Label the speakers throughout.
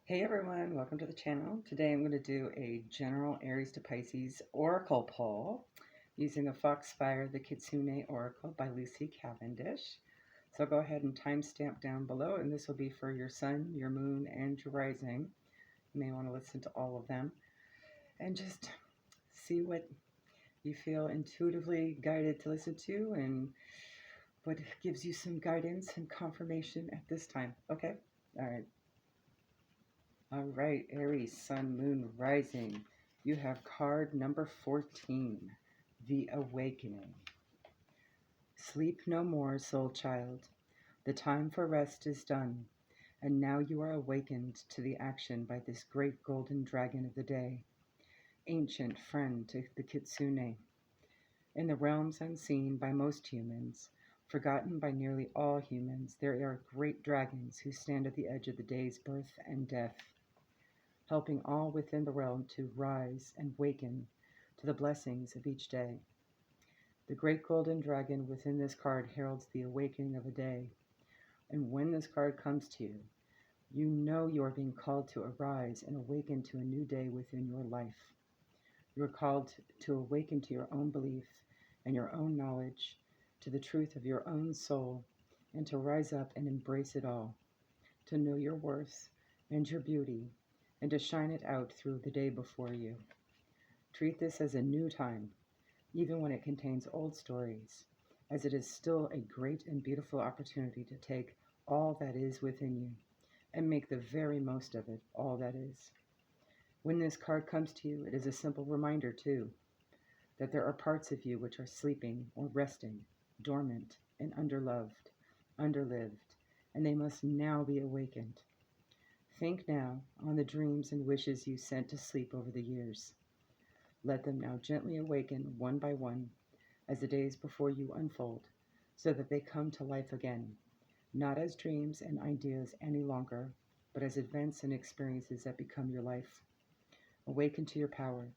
Speaker 1: Hey everyone, welcome to the channel. Today I'm going to do a general Aries to Pisces oracle pull using the Foxfire the Kitsune Oracle by Lucy Cavendish. So I'll go ahead and timestamp down below, and this will be for your sun, your moon, and your rising. You may want to listen to all of them and just see what you feel intuitively guided to listen to and what gives you some guidance and confirmation at this time. Okay? All right. All right, Aries, Sun, Moon, Rising. You have card number 14, The Awakening. Sleep no more, soul child. The time for rest is done, and now you are awakened to the action by this great golden dragon of the day, ancient friend to the Kitsune. In the realms unseen by most humans, forgotten by nearly all humans, there are great dragons who stand at the edge of the day's birth and death, helping all within the realm to rise and waken to the blessings of each day. The great golden dragon within this card heralds the awakening of a day, and when this card comes to you, you know you are being called to arise and awaken to a new day within your life. You are called to awaken to your own belief and your own knowledge, to the truth of your own soul, and to rise up and embrace it all, to know your worth and your beauty, and to shine it out through the day before you. Treat this as a new time, even when it contains old stories, as it is still a great and beautiful opportunity to take all that is within you and make the very most of it, all that is. When this card comes to you, it is a simple reminder, too, that there are parts of you which are sleeping or resting, dormant and underloved, underlived, and they must now be awakened. Think now on the dreams and wishes you sent to sleep over the years. Let them now gently awaken one by one as the days before you unfold, so that they come to life again, not as dreams and ideas any longer, but as events and experiences that become your life. Awaken to your power,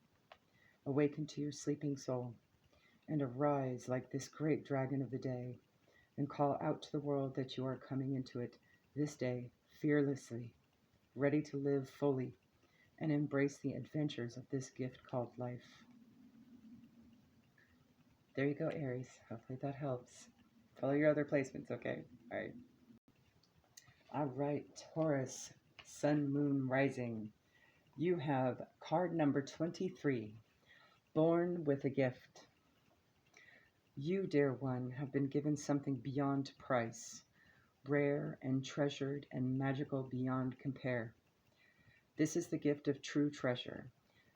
Speaker 1: awaken to your sleeping soul, and arise like this great dragon of the day, and call out to the world that you are coming into it this day fearlessly, ready to live fully and embrace the adventures of this gift called life. There you go, Aries. Hopefully that helps. Follow your other placements, okay? All right, Taurus, Sun, Moon, Rising. You have card number 23, Born with a Gift. You, dear one, have been given something beyond price, rare and treasured and magical beyond compare. This is the gift of true treasure,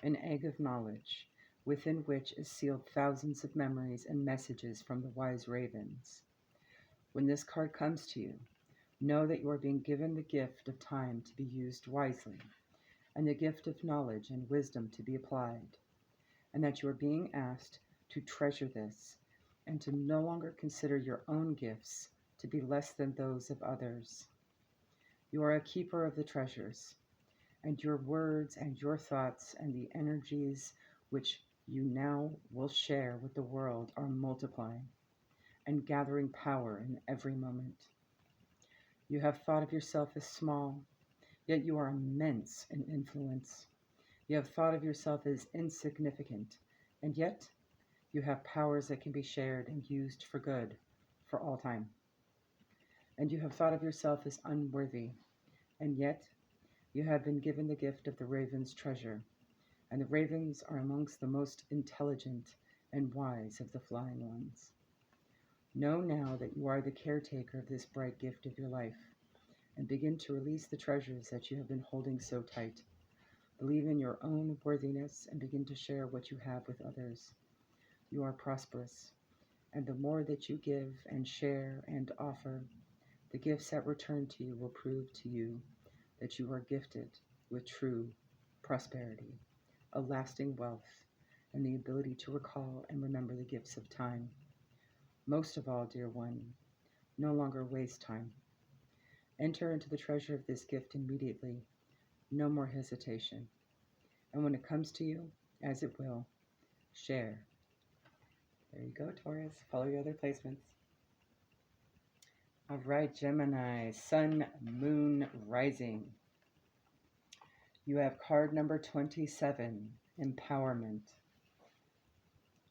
Speaker 1: an egg of knowledge, within which is sealed thousands of memories and messages from the wise ravens. When this card comes to you, know that you are being given the gift of time to be used wisely, and the gift of knowledge and wisdom to be applied, and that you are being asked to treasure this, and to no longer consider your own gifts to be less than those of others. You are a keeper of the treasures, and your words and your thoughts and the energies which you now will share with the world are multiplying and gathering power in every moment. You have thought of yourself as small, yet you are immense in influence. You have thought of yourself as insignificant, and yet you have powers that can be shared and used for good for all time. And you have thought of yourself as unworthy, and yet you have been given the gift of the raven's treasure, and the ravens are amongst the most intelligent and wise of the flying ones. Know now that you are the caretaker of this bright gift of your life, and begin to release the treasures that you have been holding so tight. Believe in your own worthiness and begin to share what you have with others. You are prosperous, and the more that you give and share and offer, the gifts that return to you will prove to you that you are gifted with true prosperity, a lasting wealth, and the ability to recall and remember the gifts of time. Most of all, dear one, no longer waste time. Enter into the treasure of this gift immediately, no more hesitation. And when it comes to you, as it will, share. There you go, Taurus. Follow your other placements. All right, Gemini, Sun, Moon, Rising. You have card number 27, Empowerment.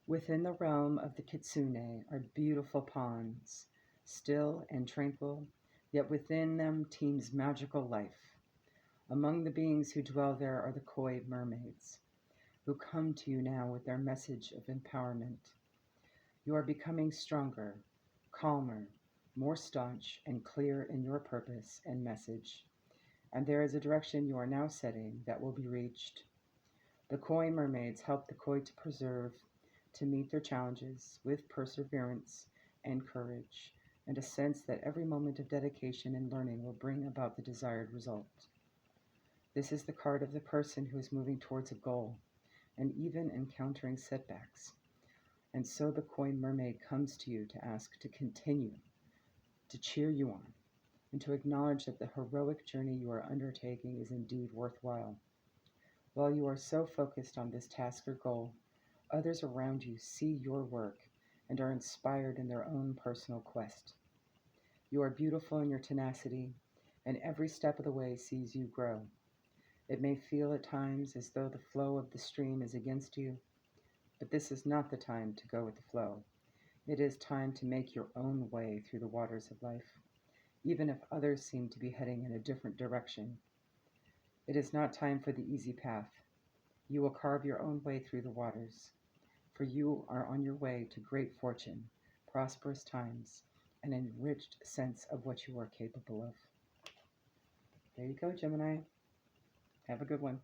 Speaker 1: Within the realm of the Kitsune are beautiful ponds, still and tranquil, yet within them teems magical life. Among the beings who dwell there are the koi mermaids, who come to you now with their message of empowerment. You are becoming stronger, calmer, more staunch, and clear in your purpose and message, and there is a direction you are now setting that will be reached. The koi mermaids help the koi to preserve, to meet their challenges with perseverance and courage, and a sense that every moment of dedication and learning will bring about the desired result. This is the card of the person who is moving towards a goal and even encountering setbacks. And so the koi mermaid comes to you to ask to continue, to cheer you on, and to acknowledge that the heroic journey you are undertaking is indeed worthwhile. While you are so focused on this task or goal, others around you see your work and are inspired in their own personal quest. You are beautiful in your tenacity, and every step of the way sees you grow. It may feel at times as though the flow of the stream is against you, but this is not the time to go with the flow. It is time to make your own way through the waters of life, even if others seem to be heading in a different direction. It is not time for the easy path. You will carve your own way through the waters, for you are on your way to great fortune, prosperous times, and an enriched sense of what you are capable of. There you go, Gemini. Have a good one.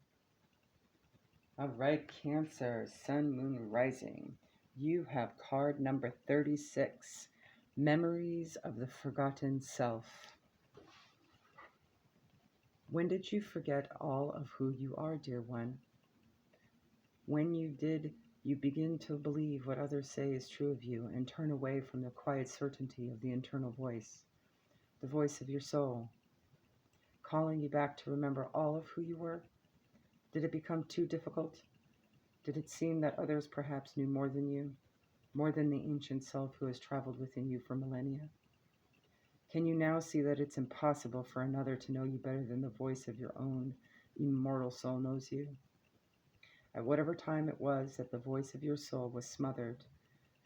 Speaker 1: All right, Cancer, Sun, Moon, Rising. You have card number 36, Memories of the Forgotten Self. When did you forget all of who you are, dear one? When you did, you begin to believe what others say is true of you and turn away from the quiet certainty of the internal voice, the voice of your soul, calling you back to remember all of who you were? Did it become too difficult? Did it seem that others perhaps knew more than you, more than the ancient self who has traveled within you for millennia? Can you now see that it's impossible for another to know you better than the voice of your own immortal soul knows you? At whatever time it was that the voice of your soul was smothered,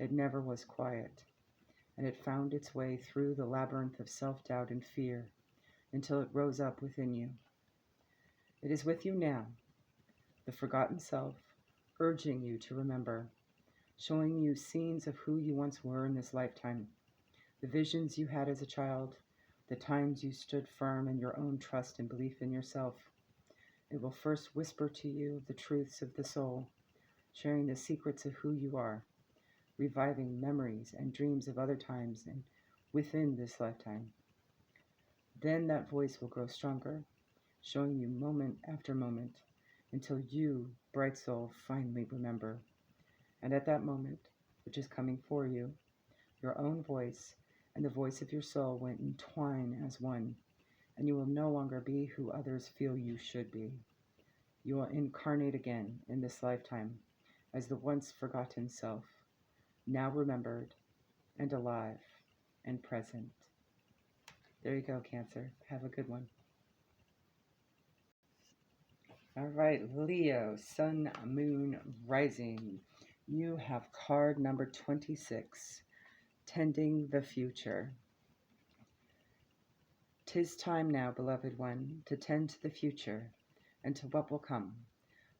Speaker 1: it never was quiet, and it found its way through the labyrinth of self-doubt and fear until it rose up within you. It is with you now, the forgotten self, urging you to remember, showing you scenes of who you once were in this lifetime, the visions you had as a child, the times you stood firm in your own trust and belief in yourself. It will first whisper to you the truths of the soul, sharing the secrets of who you are, reviving memories and dreams of other times and within this lifetime. Then that voice will grow stronger, showing you moment after moment, until you, bright soul, finally remember. And at that moment, which is coming for you, your own voice and the voice of your soul will entwine as one, and you will no longer be who others feel you should be. You will incarnate again in this lifetime as the once forgotten self, now remembered and alive and present. There you go, Cancer. Have a good one. All right, Leo, Sun, Moon, Rising. You have card number 26, Tending the Future. 'Tis time now, beloved one, to tend to the future and to what will come,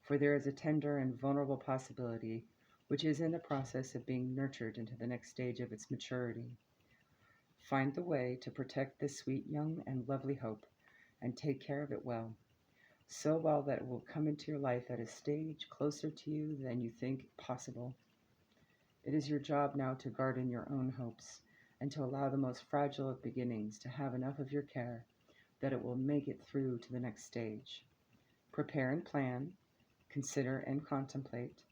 Speaker 1: for there is a tender and vulnerable possibility which is in the process of being nurtured into the next stage of its maturity. Find the way to protect this sweet, young, and lovely hope, and take care of it well, so well that it will come into your life at a stage closer to you than you think possible. It is your job now to garden your own hopes, and to allow the most fragile of beginnings to have enough of your care that it will make it through to the next stage. Prepare and plan, consider and contemplate,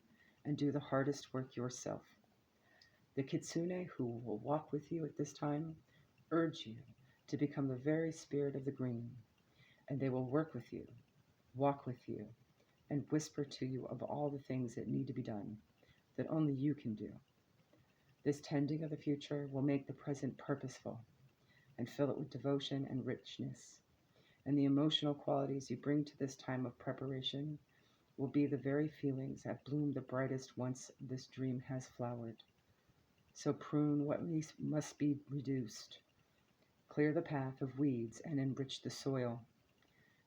Speaker 1: and do the hardest work yourself. The Kitsune who will walk with you at this time urge you to become the very spirit of the green, and they will work with you, walk with you, and whisper to you of all the things that need to be done, that only you can do. This tending of the future will make the present purposeful and fill it with devotion and richness, and the emotional qualities you bring to this time of preparation will be the very feelings that bloom the brightest once this dream has flowered. So prune what must be reduced, clear the path of weeds and enrich the soil.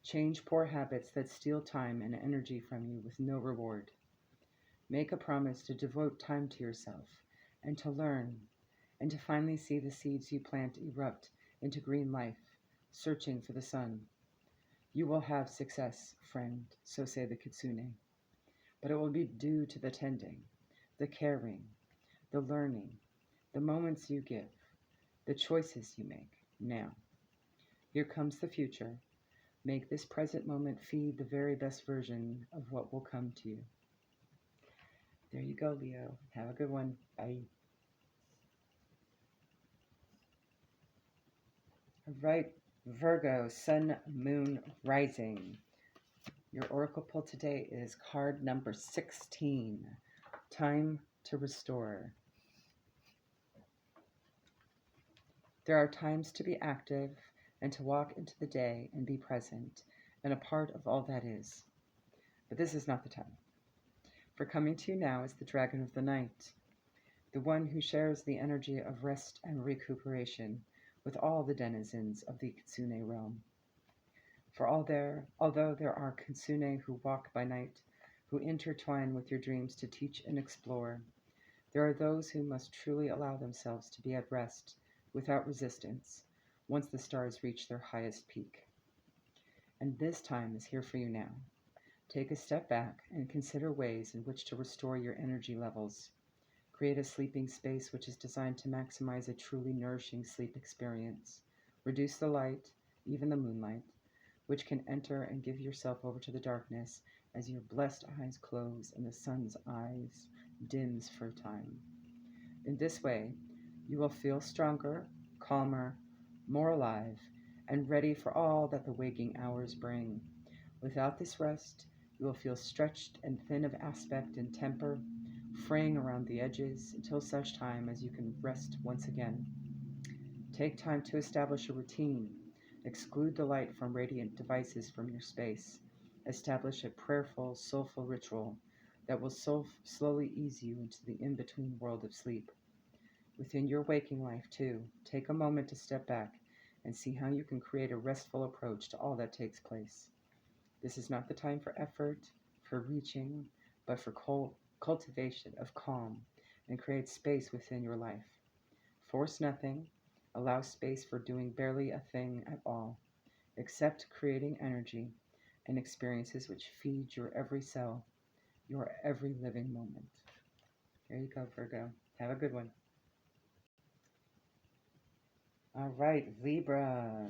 Speaker 1: Change poor habits that steal time and energy from you with no reward. Make a promise to devote time to yourself and to learn and to finally see the seeds you plant erupt into green life, searching for the sun. You will have success, friend, so say the Kitsune, but it will be due to the tending, the caring, the learning, the moments you give, the choices you make now. Here comes the future. Make this present moment feed the very best version of what will come to you. There you go, Leo. Have a good one. Bye. All right, Virgo, Sun, Moon, Rising. Your oracle pull today is card number 16, Time to Restore. There are times to be active and to walk into the day and be present and a part of all that is. But this is not the time. For coming to you now is the Dragon of the Night, the one who shares the energy of rest and recuperation with all the denizens of the Kitsune realm. For although there are Kitsune who walk by night, who intertwine with your dreams to teach and explore, there are those who must truly allow themselves to be at rest without resistance once the stars reach their highest peak. And this time is here for you now. Take a step back and consider ways in which to restore your energy levels. Create a sleeping space which is designed to maximize a truly nourishing sleep experience. Reduce the light, even the moonlight, which can enter and give yourself over to the darkness as your blessed eyes close and the sun's eyes dims for a time. In this way, you will feel stronger, calmer, more alive, and ready for all that the waking hours bring. Without this rest, you will feel stretched and thin of aspect and temper, fraying around the edges until such time as you can rest once again. Take time to establish a routine. Exclude the light from radiant devices from your space. Establish a prayerful, soulful ritual that will slowly ease you into the in-between world of sleep. Within your waking life, too, take a moment to step back and see how you can create a restful approach to all that takes place. This is not the time for effort, for reaching, but for cultivation of calm, and create space within your life. Force nothing, allow space for doing barely a thing at all. Accept creating energy and experiences which feed your every cell, your every living moment. There you go, Virgo. Have a good one. All right, Libra.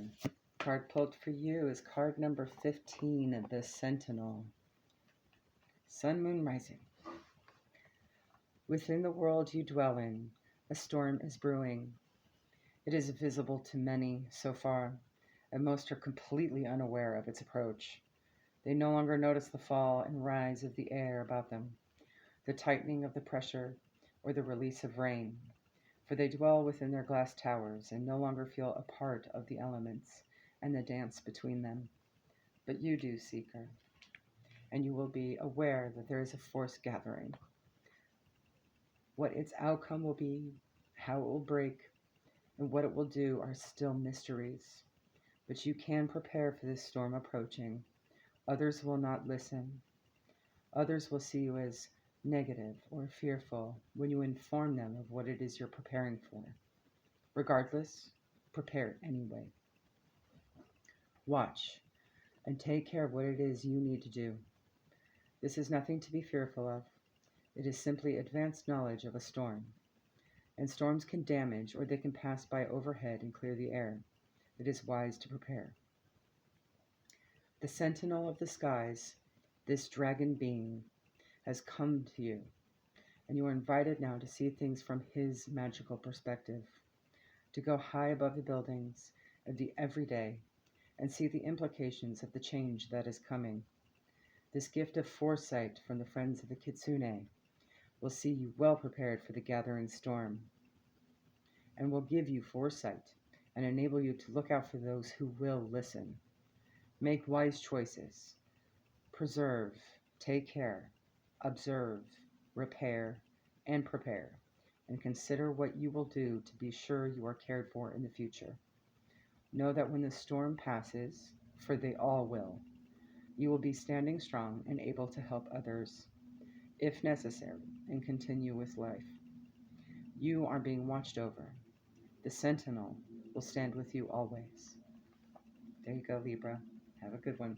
Speaker 1: Card pulled for you is card number 15, the Sentinel. Sun, Moon, Rising. Within the world you dwell in, a storm is brewing. It is visible to many so far, and most are completely unaware of its approach. They no longer notice the fall and rise of the air about them, the tightening of the pressure, or the release of rain, for they dwell within their glass towers and no longer feel a part of the elements and the dance between them. But you do, Seeker, and you will be aware that there is a force gathering. What its outcome will be, how it will break, and what it will do are still mysteries. But you can prepare for this storm approaching. Others will not listen. Others will see you as negative or fearful when you inform them of what it is you're preparing for. Regardless, prepare anyway. Watch and take care of what it is you need to do. This is nothing to be fearful of. It is simply advanced knowledge of a storm. And storms can damage or they can pass by overhead and clear the air. It is wise to prepare. The sentinel of the skies, this dragon being, has come to you, and you are invited now to see things from his magical perspective, to go high above the buildings of the everyday and see the implications of the change that is coming. This gift of foresight from the friends of the Kitsune will see you well prepared for the gathering storm, and will give you foresight and enable you to look out for those who will listen. Make wise choices. Preserve, take care, observe, repair, and prepare, and consider what you will do to be sure you are cared for in the future. Know that when the storm passes, for they all will, you will be standing strong and able to help others, if necessary, and continue with life. You are being watched over. The sentinel will stand with you always. There you go, Libra. Have a good one.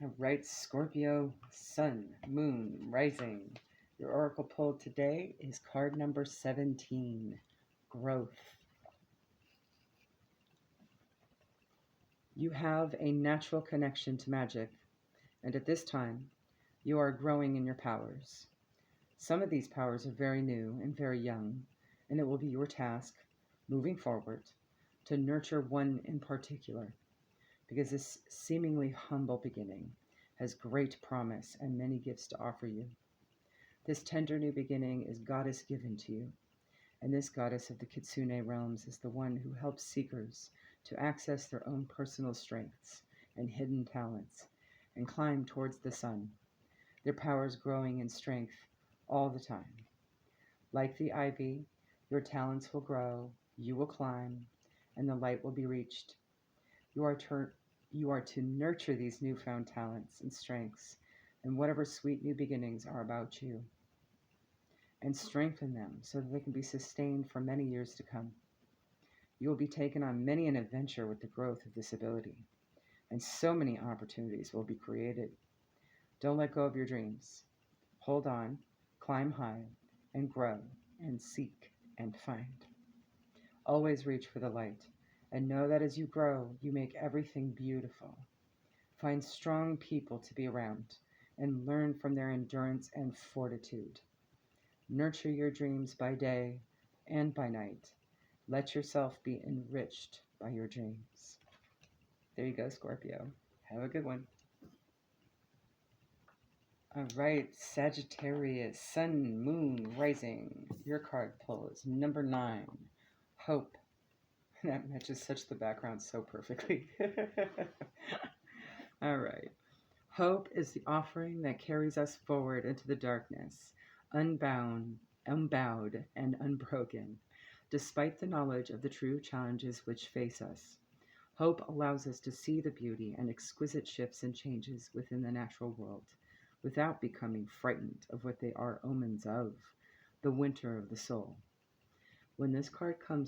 Speaker 1: All right, Scorpio, Sun, Moon, Rising. Your oracle pull today is card number 17, Growth. You have a natural connection to magic, and at this time, you are growing in your powers. Some of these powers are very new and very young, and it will be your task, moving forward, to nurture one in particular, because this seemingly humble beginning has great promise and many gifts to offer you. This tender new beginning is goddess given to you, and this goddess of the Kitsune realms is the one who helps seekers to access their own personal strengths and hidden talents and climb towards the sun, their powers growing in strength all the time. Like the ivy, your talents will grow, you will climb, and the light will be reached. You are to nurture these newfound talents and strengths and whatever sweet new beginnings are about you, and strengthen them so that they can be sustained for many years to come. You will be taken on many an adventure with the growth of this ability, and so many opportunities will be created. Don't let go of your dreams. Hold on, climb high, and grow, and seek, and find. Always reach for the light, and know that as you grow, you make everything beautiful. Find strong people to be around, and learn from their endurance and fortitude. Nurture your dreams by day and by night. Let yourself be enriched by your dreams. There you go, Scorpio. Have a good one. All right, Sagittarius, Sun, Moon, Rising. Your card pull is number 9, Hope. That matches such the background so perfectly. All right. Hope is the offering that carries us forward into the darkness, unbowed, and unbroken. Despite the knowledge of the true challenges which face us, hope allows us to see the beauty and exquisite shifts and changes within the natural world, without becoming frightened of what they are omens of, the winter of the soul. When this card comes